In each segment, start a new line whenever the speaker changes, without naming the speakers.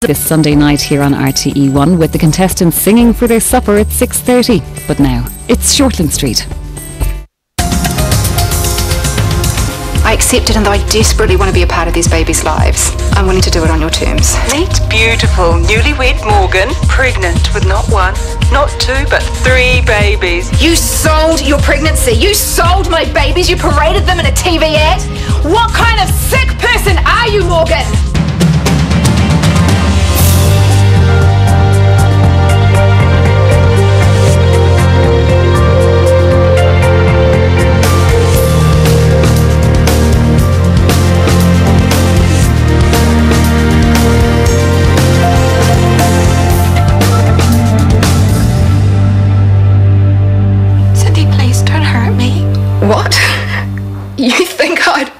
this Sunday night here on RTE1 with the contestants singing for their supper at 6:30. But now, it's Shortland Street.
I accept it, and though I desperately want to be a part of these babies' lives, I'm willing to do it on your terms.
Meet beautiful, newlywed Morgan, pregnant with not one, not two, but 3 babies.
You sold your pregnancy. You sold my babies. You paraded them in a TV ad. What kind of sick person are you, Morgan? What? You think I'd...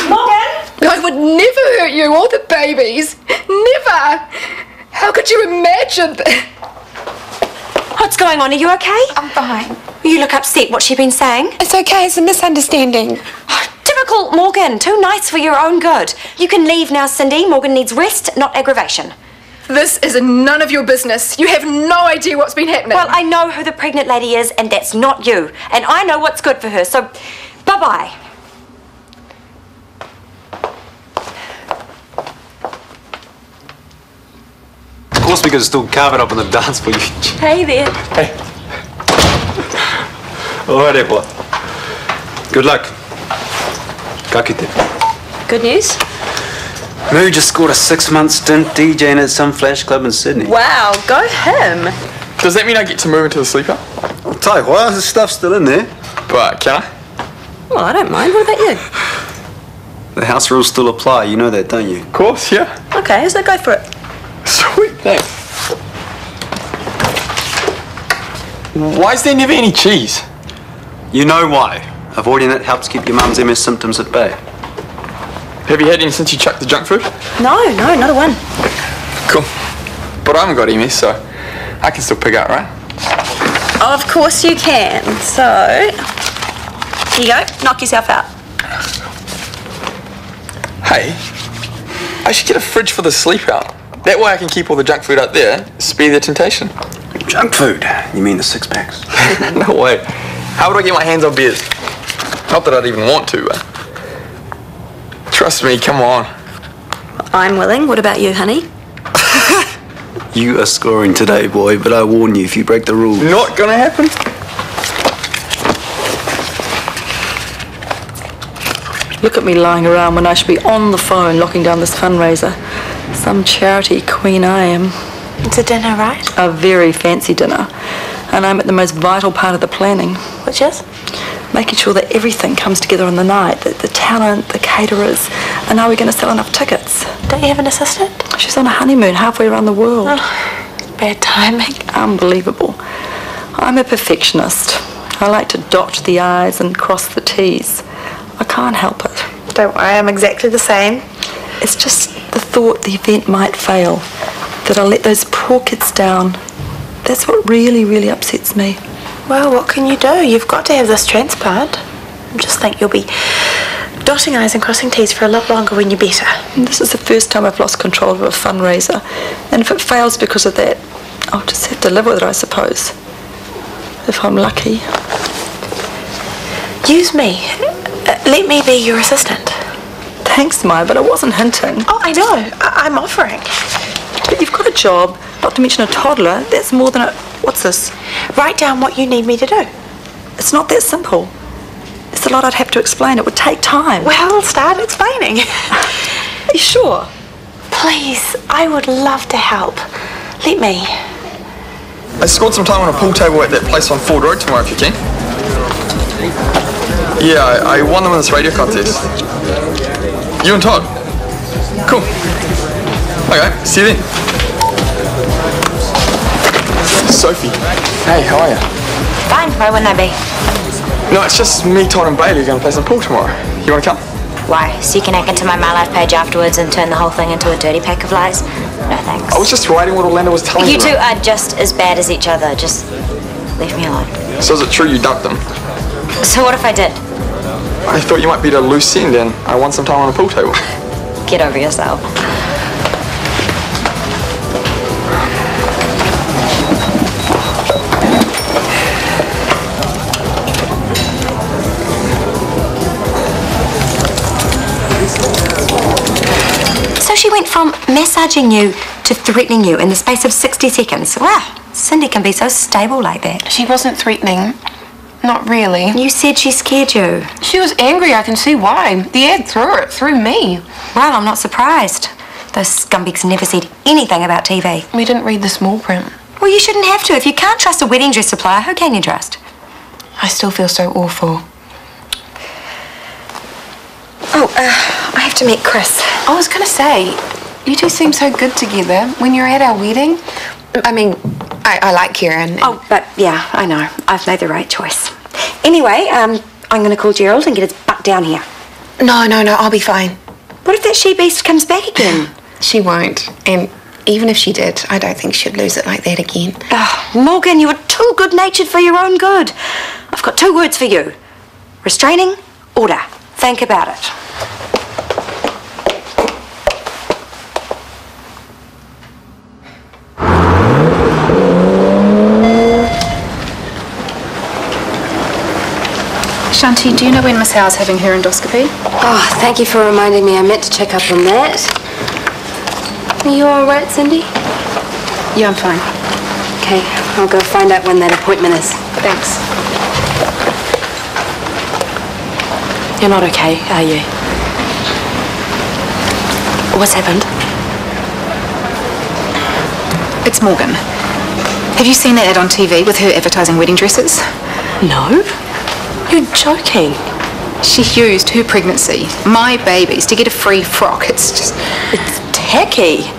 Morgan! I would never hurt you or the babies. Never! How could you imagine that?
What's going on? Are you okay?
I'm fine.
You look upset. What's she been saying?
It's okay, it's a misunderstanding.
Typical Morgan. Too nice for your own good. You can leave now, Cindy. Morgan needs rest, not aggravation.
This is none of your business. You have no idea what's been happening.
Well, I know who the pregnant lady is, and that's not you. And I know what's good for her, so bye-bye.
Of course we could still carve it up on the dance floor.
Hey there.
Hey. All right, Epwa. Good luck. Ka kite.
Good news?
Moo just scored a 6-month stint DJing at some flash club in Sydney.
Wow, go him.
Does that mean I get to move into the sleeper?
I'll tell you what, the stuff's still in there.
But can I?
Well, I don't mind. What about you?
The house rules still apply, you know that, don't you?
Of course, yeah.
Okay, so go for it.
Sweet, thanks. Why is there never any cheese?
You know why. Avoiding it helps keep your mum's MS symptoms at bay.
Have you had any since you chucked the junk food?
No, not a one.
Cool. But I haven't got MS, so I can still pick out, right?
Of course you can. So, here you go. Knock yourself out.
Hey, I should get a fridge for the sleep out. That way I can keep all the junk food out there, spare the temptation.
Junk food? You mean the 6-packs?
No way. How would I get my hands on beers? Not that I'd even want to, but... Trust me, come on.
I'm willing. What about you, honey?
You are scoring today, boy, but I warn you, if you break the rules...
Not gonna happen.
Look at me lying around when I should be on the phone locking down this fundraiser. Some charity queen I am.
It's a dinner, right?
A very fancy dinner. And I'm at the most vital part of the planning.
Which is?
Making sure that everything comes together on the night. The talent, the caterers. And are we going to sell enough tickets?
Don't you have an assistant?
She's on a honeymoon halfway around the world.
Oh, bad timing.
Unbelievable. I'm a perfectionist. I like to dot the I's and cross the T's. I can't help it.
Don't worry, I'm exactly the same.
It's just the thought the event might fail, that I'll let those poor kids down. That's what really upsets me.
Well, what can you do? You've got to have this transplant. I just think you'll be dotting I's and crossing T's for a lot longer when you're better.
And this is the first time I've lost control of a fundraiser. And if it fails because of that, I'll just have to live with it, I suppose. If I'm lucky.
Use me. Let me be your assistant.
Thanks, Maya, but I wasn't hinting.
Oh, I know. I'm offering.
But you've got a job, not to mention a toddler. That's more than a... What's this?
Write down what you need me to do.
It's not that simple. It's a lot I'd have to explain. It would take time.
Well, start explaining.
Are you sure?
Please, I would love to help. Let me.
I scored some time on a pool table at that place on Ford Road tomorrow if you can. Yeah, I won them in this radio contest. You and Todd? Cool. Okay, see you then. Sophie. Hey, how are you?
Fine, why wouldn't I be?
No, it's just me, Todd and Bailey going to play some pool tomorrow. You want to come?
Why? So you can hack into my My Life page afterwards and turn the whole thing into a dirty pack of lies? No thanks.
I was just writing what Orlando was telling me.
You two are just as bad as each other. Just leave me alone.
So is it true you dumped them?
So what if I did?
I thought you might be at a loose end and I won some time on a pool table.
Get over yourself. From massaging you to threatening you in the space of 60 seconds. Wow, Cindy can be so stable like that.
She wasn't threatening. Not really.
You said she scared you.
She was angry, I can see why. The ad threw it through me.
Well, I'm not surprised. Those scumbags never said anything about TV.
We didn't read the small print.
Well, you shouldn't have to. If you can't trust a wedding dress supplier, who can you trust?
I still feel so awful.
Oh, I have to meet Chris.
I was gonna say, you two seem so good together when you're at our wedding. I mean, I like Kieran.
Oh, but yeah, I know. I've made the right choice. Anyway, I'm going to call Gerald and get his butt down here.
No, I'll be fine.
What if that she-beast comes back again?
She won't. And even if she did, I don't think she'd lose it like that again.
Oh, Morgan, you are too good-natured for your own good. I've got 2 words for you. Restraining order. Think about it.
Shanti, do you know when Miss Howe's having her endoscopy?
Oh, thank you for reminding me. I meant to check up on that. Are you all right, Cindy?
Yeah, I'm fine.
Okay, I'll go find out when that appointment is.
Thanks.
You're not okay, are you? What's happened?
It's Morgan. Have you seen that ad on TV with her advertising wedding dresses?
No. You're joking.
She used her pregnancy, my babies, to get a free frock. It's
tacky.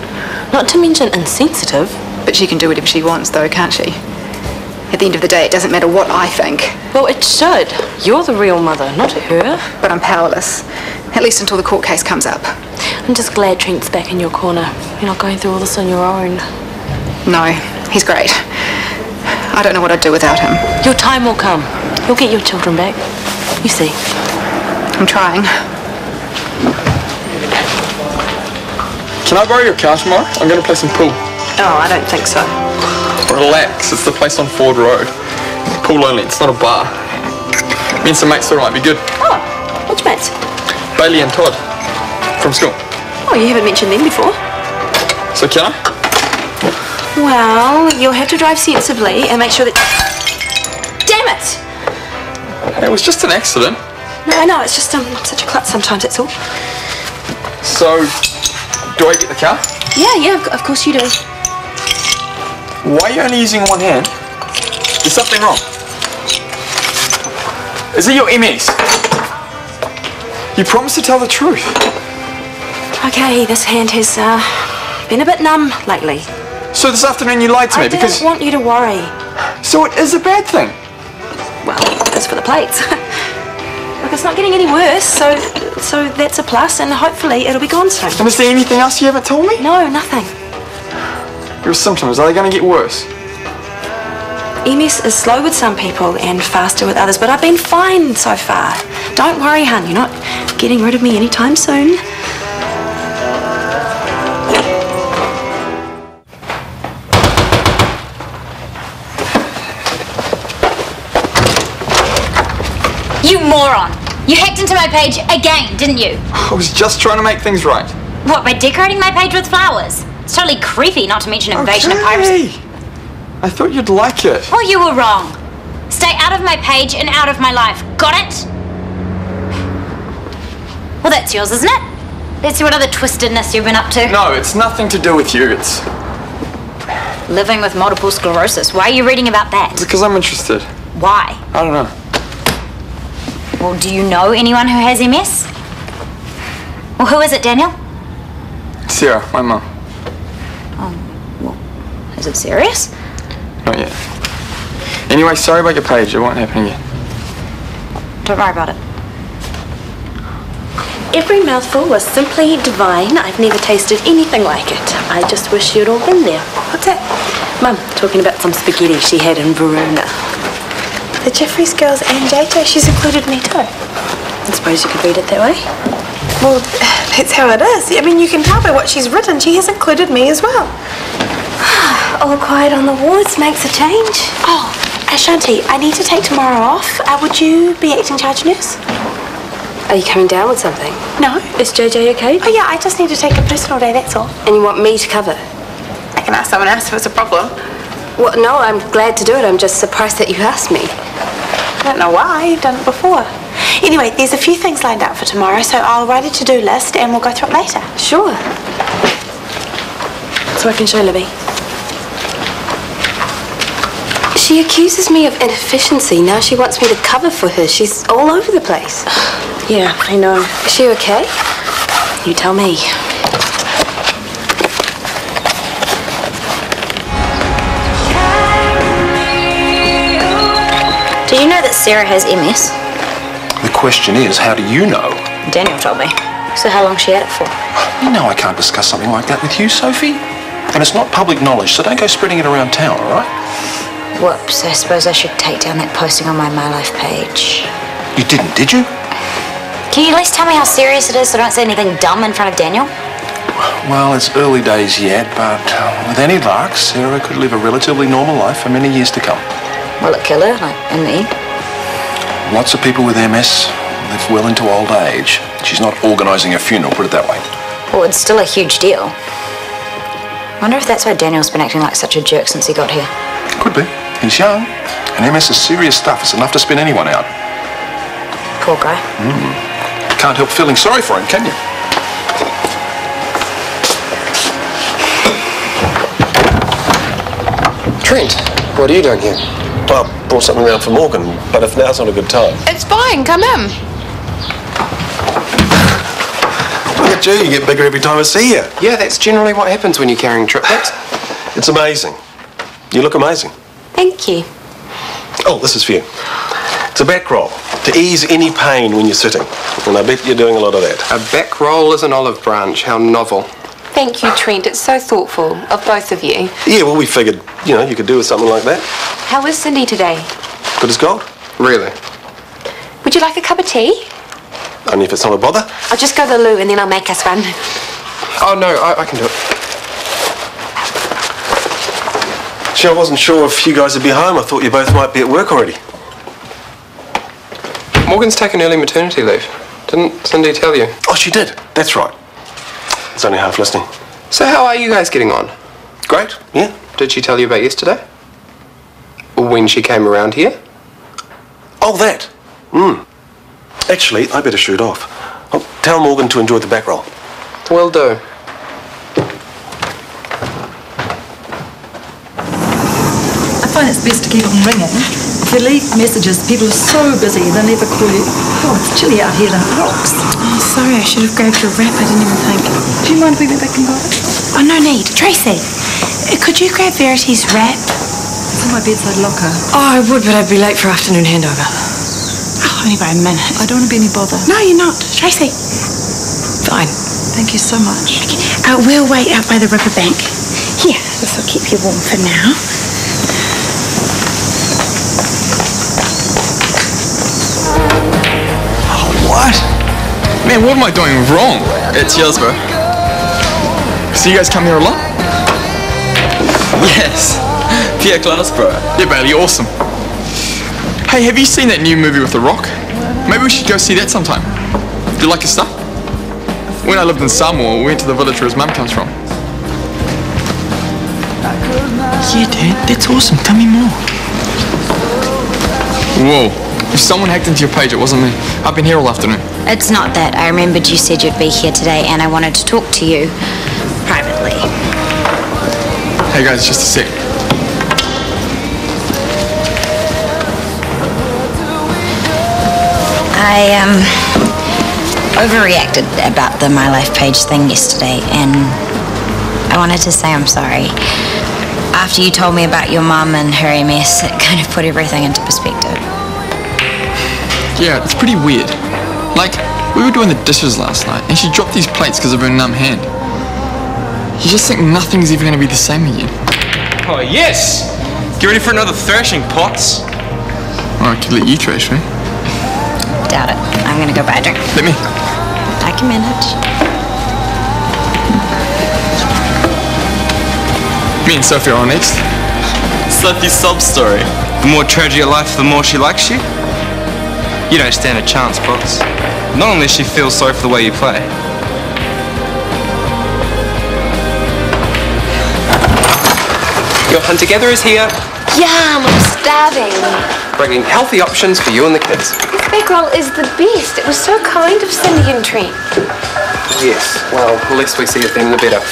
Not to mention insensitive.
But she can do whatever she wants, though, can't she? At the end of the day, it doesn't matter what I think.
Well, it should. You're the real mother, not her.
But I'm powerless. At least until the court case comes up.
I'm just glad Trent's back in your corner. You're not going through all this on your own.
No, he's great. I don't know what I'd do without him.
Your time will come. You'll get your children back. You see.
I'm trying.
Can I borrow your car tomorrow? I'm going to play some pool.
Oh, I don't think so.
Relax, it's the place on Ford Road. Pool only, it's not a bar. Me and some mates thought it might be good.
Oh, which mates?
Bailey and Todd, from school.
Oh, you haven't mentioned them before.
So can I?
Well, you'll have to drive sensibly and make sure that... Damn it!
Hey, it was just an accident.
No, I know, it's just I'm such a klutz sometimes, that's all.
So, do I get the car?
Yeah, of course you do.
Why are you only using one hand? There's something wrong. Is it your MS? You promised to tell the truth.
Okay, this hand has been a bit numb lately.
So this afternoon you lied to me because...
I didn't want you to worry.
So it is a bad thing?
Well, as for the plates. Look, it's not getting any worse, so that's a plus, and hopefully it'll be gone soon.
And is there anything else you haven't told me?
No, nothing.
Your symptoms, are they going to get worse?
MS is slow with some people and faster with others, but I've been fine so far. Don't worry, hun, you're not getting rid of me anytime soon.
You moron! You hacked into my page again, didn't you?
I was just trying to make things right.
What, by decorating my page with flowers? It's totally creepy, not to mention invasion of piracy.
I thought you'd like it.
Well, you were wrong. Stay out of my page and out of my life. Got it? Well, that's yours, isn't it? Let's see what other twistedness you've been up to.
No, it's nothing to do with you. It's
Living with multiple sclerosis. Why are you reading about that?
because I'm interested.
Why?
I don't know.
Well, do you know anyone who has MS? Well, who is it, Daniel?
Sarah, my mum.
Is it serious?
Not yet. Anyway, sorry about your page. It won't happen again.
Don't worry about it.
Every mouthful was simply divine. I've never tasted anything like it. I just wish you'd all been there. What's that? Mum, talking about some spaghetti she had in Verona.
The Jeffries girls and JJ, she's included me too.
I suppose you could read it that way.
Well, that's how it is. I mean, you can tell by what she's written. She has included me as well.
All quiet on the wards makes a change.
Oh, Ashanti, I need to take tomorrow off. Would you be acting charge nurse?
Are you coming down with something?
No.
Is JJ okay?
Oh yeah, I just need to take a personal day, that's all.
And you want me to cover?
I can ask someone else if it's a problem.
Well, no, I'm glad to do it. I'm just surprised that you asked me.
I don't know why, you've done it before. Anyway, there's a few things lined up for tomorrow, so I'll write a to-do list and we'll go through it later.
Sure. So I can show Libby. She accuses me of inefficiency. Now she wants me to cover for her. She's all over the place.
Yeah, I know.
Is she okay?
You tell me. Do you know that Sarah has MS?
The question is, how do you know?
Daniel told me. So how long she had it for?
You know I can't discuss something like that with you, Sophie. And it's not public knowledge, so don't go spreading it around town, all right?
Whoops, I suppose I should take down that posting on my MyLife page.
You didn't, did you?
Can you at least tell me how serious it is so I don't say anything dumb in front of Daniel?
Well, it's early days yet, but with any luck, Sarah could live a relatively normal life for many years to come.
Will it kill her, like, in the end?
Lots of people with MS live well into old age. She's not organising a funeral, put it that way.
Well, it's still a huge deal. Wonder if that's why Daniel's been acting like such a jerk since he got here.
Could be. He's young, and MS is serious stuff. It's enough to spin anyone out.
Poor guy.
Can't help feeling sorry for him, can you?
Trent, what are you doing here?
Well, I brought something around for Morgan, but if now's not a good time.
It's fine, come in.
Look at you, you get bigger every time I see you.
Yeah, that's generally what happens when you're carrying triplets.
It's amazing. You look amazing.
Thank you.
Oh, this is for you. It's a back roll to ease any pain when you're sitting. And I bet you're doing a lot of that.
A back roll is an olive branch. How novel.
Thank you, Trent. It's so thoughtful of both of you.
Yeah, well, we figured, you could do with something like that.
How is Cindy today?
Good as gold.
Really?
Would you like a cup of tea?
Only if it's not a bother.
I'll just go to the loo and then I'll make us one.
Oh, no, I can do it.
Gee, I wasn't sure if you guys would be home. I thought you both might be at work already.
Morgan's taken early maternity leave. Didn't Cindy tell you?
Oh, she did. That's right. It's only half listening.
So how are you guys getting on?
Great, yeah.
Did she tell you about yesterday? When she came around here?
Oh, that. Actually, I better shoot off. Oh, tell Morgan to enjoy the back roll.
Will do.
I find it's best to keep on ringing. If you leave messages, people are so busy they never call you. Oh, it's chilly out here and it rocks.
Oh, sorry, I should have grabbed your wrap. I didn't even think.
Do you mind if we went back and got it?
Oh, no need. Tracy, could you grab Verity's wrap?
It's in my bedside locker.
Oh, I would, but I'd be late for afternoon handover.
Oh, only by a minute.
I don't want to be any bother.
No, you're not. Tracy.
Fine.
Thank you so much.
Okay. We'll wait out by the riverbank. Here, this will keep you warm for now.
What? Man, what am I doing wrong? It's yours, bro. So you guys come here a lot? Yes. Pierre class, bro. Yeah, Bailey, awesome. Hey, have you seen that new movie with The Rock? Maybe we should go see that sometime. Do you like his stuff? When I lived in Samoa, we went to the village where his mum comes from.
Yeah, Dad, that's awesome. Tell me more.
Whoa. If someone hacked into your page, it wasn't me. I've been here all afternoon.
It's not that. I remembered you said you'd be here today and I wanted to talk to you privately.
Hey guys, just a sec.
I overreacted about the MyLife page thing yesterday and I wanted to say I'm sorry. After you told me about your mum and her MS, it kind of put everything into perspective.
Yeah, it's pretty weird. Like, we were doing the dishes last night and she dropped these plates because of her numb hand. You just think nothing's ever going to be the same again.
Oh, yes! Get ready for another thrashing, Potts.
Or I could let you thrash me.
Doubt it. I'm going to go buy a drink.
Let me.
I can manage.
Me and Sophie are on next.
Sophie's sob story. The more tragic your life, the more she likes you. You don't stand a chance, Potts. Not unless she feels sorry for the way you play.
Your hunter-gatherer is here,
Yum, I'm starving.
bringing healthy options for you and the kids.
This big roll is the best. It was so kind of Cindy and Trent.
Yes, well, the less we see of them, the better.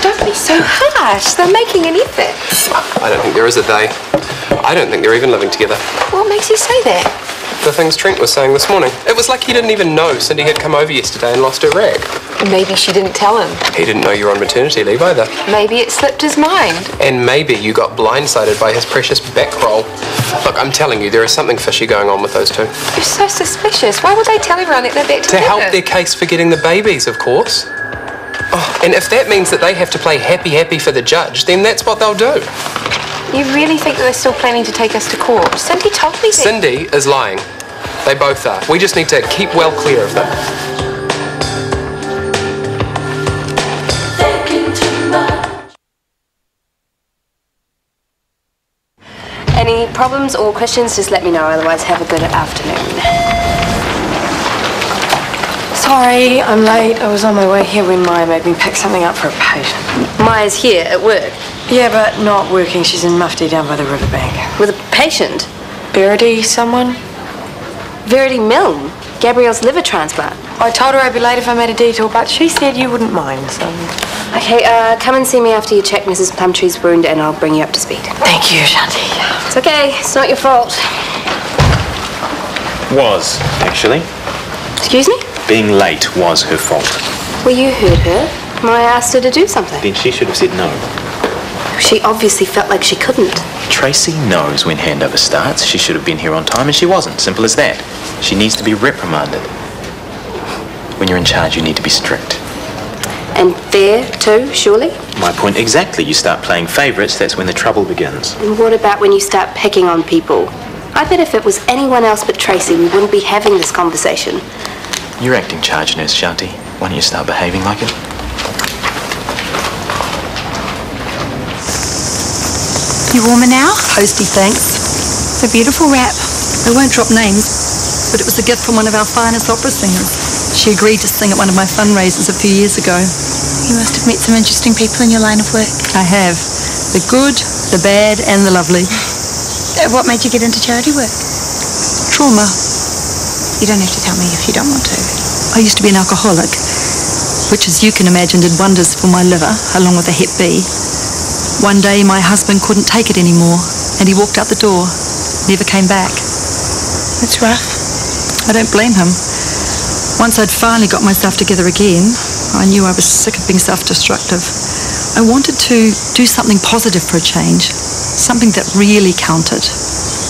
Don't be so harsh. They're making an effort.
I don't think there is a they. I don't think they're even living together.
What makes you say that?
The things Trent was saying this morning. It was like he didn't even know Cindy had come over yesterday and lost her rag.
Maybe she didn't tell him.
He didn't know you were on maternity leave either.
Maybe it slipped his mind.
And maybe you got blindsided by his precious back roll. Look, I'm telling you, there is something fishy going on with those two.
You're so suspicious. Why would they tell everyone that they're back
To
together?
help their case for getting the babies, of course. Oh, and if that means that they have to play happy for the judge, then that's what they'll do.
You really think that they're still planning to take us to court? Cindy told me that.
Cindy is lying. They both are. We just need to keep well clear of them.
Any problems or questions, just let me know. Otherwise, have a good afternoon.
Sorry, I'm late. I was on my way here when Maya made me pick something up for a patient.
Maya's here at work.
Yeah, but not working. She's in Mufti down by the riverbank.
With a patient?
Verity, someone?
Verity Milne, Gabrielle's liver transplant.
I told her I'd be late if I made a detour, but she said you wouldn't mind, so...
Okay, come and see me after you check Mrs. Plumtree's wound and I'll bring you up to speed.
Thank you, Shanti.
It's okay, it's not your fault.
Was, actually.
Excuse me?
Being late was her fault.
Well, you heard her. Maya asked her to do something.
Then she should have said no.
She obviously felt like she couldn't.
Tracy knows when handover starts. She should have been here on time and she wasn't. Simple as that. She needs to be reprimanded. When you're in charge, you need to be strict.
And fair too, surely?
My point exactly. You start playing favourites, that's when the trouble begins.
And what about when you start picking on people? I bet if it was anyone else but Tracy, we wouldn't be having this conversation.
You're acting charge nurse, Shanti. Why don't you start behaving like it?
You warmer now?
Toasty, thanks.
It's a beautiful wrap.
I won't drop names, but it was a gift from one of our finest opera singers. She agreed to sing at one of my fundraisers a few years ago.
You must have met some interesting people in your line of work.
I have. The good, the bad, and the lovely.
What made you get into charity work?
Trauma.
You don't have to tell me if you don't want to.
I used to be an alcoholic, which, as you can imagine, did wonders for my liver, along with a Hep B. One day, my husband couldn't take it anymore, and he walked out the door, never came back.
That's rough.
I don't blame him. Once I'd finally got myself together again, I knew I was sick of being self-destructive. I wanted to do something positive for a change, something that really counted.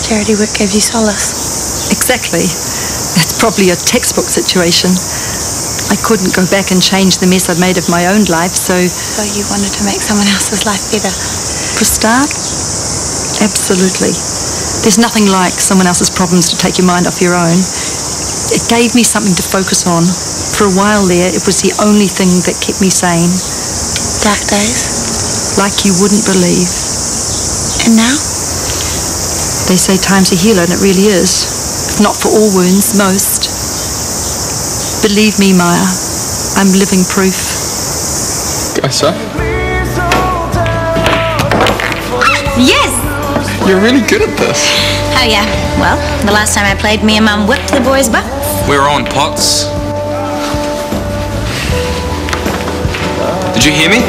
Charity work gave you solace.
Exactly. That's probably a textbook situation. I couldn't go back and change the mess I'd made of my own life, so...
So you wanted to make someone else's life better?
For a start, absolutely. There's nothing like someone else's problems to take your mind off your own. It gave me something to focus on. For a while there, it was the only thing that kept me sane.
Dark days?
Like you wouldn't believe.
And now?
They say time's a healer, and it really is. If not for all wounds, most. Believe me, Maya, I'm living proof.
Go, sir.
Yes!
You're really good at this.
Oh yeah, well, the last time I played, me and Mum whipped the boys' butt.
We were on pots. Did you hear me?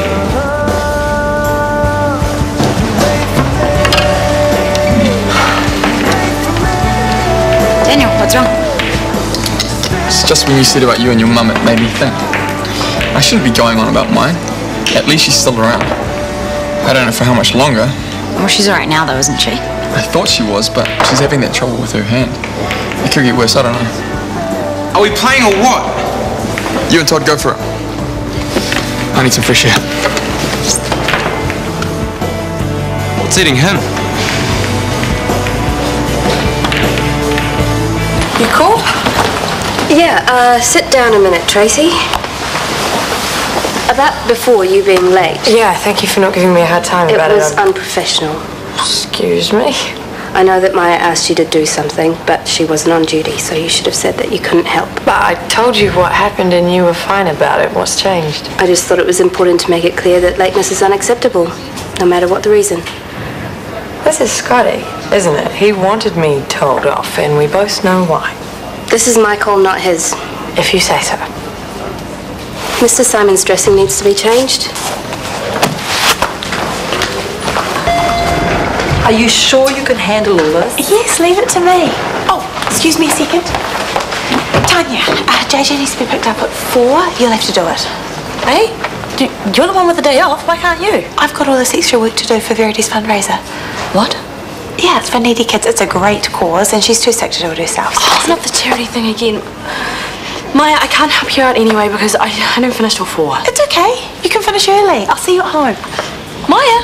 Daniel, what's wrong?
It's just when you said about you and your mum, it made me think. I shouldn't be going on about mine. At least she's still around. I don't know for how much longer.
Well, she's alright now though, isn't she?
I thought she was, but she's having that trouble with her hand. It could get worse, I don't know.
Are we playing or what?
You and Todd, go for it. I need some fresh air.
What's eating him?
You cool? Yeah, sit down a minute, Tracy. About before you being late.
Yeah, thank you for not giving me a hard time about it.
It was unprofessional.
Excuse me?
I know that Maya asked you to do something, but she wasn't on duty, so you should have said that you couldn't help.
But I told you what happened and you were fine about it. What's changed?
I just thought it was important to make it clear that lateness is unacceptable, no matter what the reason.
This is Scotty, isn't it? He wanted me told off, and we both know why.
This is my call, not his.
If you say so.
Mr. Simon's dressing needs to be changed.
Are you sure you can handle all this?
Yes, leave it to me. Oh, excuse me a second. Tanya, JJ needs to be picked up at 4. You'll have to do it.
Hey? You're the one with the day off. Why can't you?
I've got all this extra work to do for Verity's fundraiser.
What?
Yeah, it's for needy kids. It's a great cause, and she's too sick to do it herself.
Oh, it's not the charity thing again. Maya, I can't help you out anyway because I don't finish till 4.
It's okay. You can finish early. I'll see you at home.
Maya!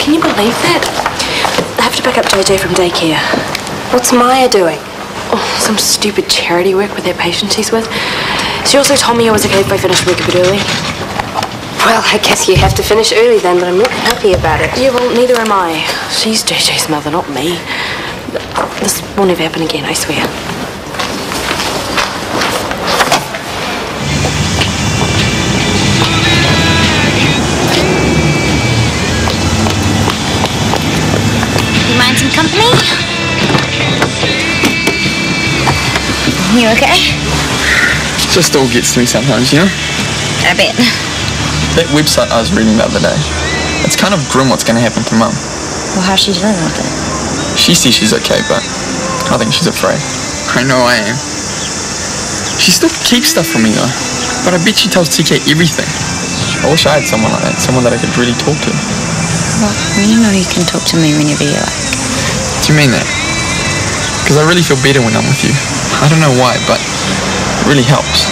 Can you believe that? I have to pick up JJ from daycare.
What's Maya doing?
Oh, some stupid charity work with that patient she's with. She also told me it was okay if I finished work a bit early.
Well, I guess you have to finish early then, but I'm not happy about it.
Yeah, well, neither am I. She's JJ's mother, not me. This will never happen again, I swear.
You mind some company? You okay?
Just all gets to me sometimes, you know?
I bet.
That website I was reading the other day, it's kind of grim what's going to happen to Mum.
Well, how's she dealing with it?
She says she's okay, but I think she's afraid. I know I am. She still keeps stuff from me though, but I bet she tells TK everything. I wish I had someone like that, someone that I could really talk to.
Well, you know you can talk to me whenever you like.
Do you mean that? Because I really feel better when I'm with you. I don't know why, but it really helps.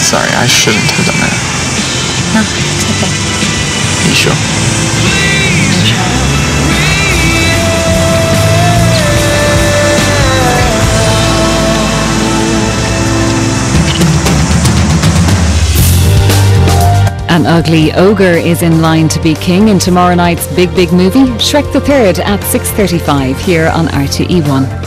Sorry, I shouldn't have done that.
No, it's okay.
Are you sure?
An ugly ogre is in line to be king in tomorrow night's big movie, Shrek the Third, at 6:35 here on RTE1.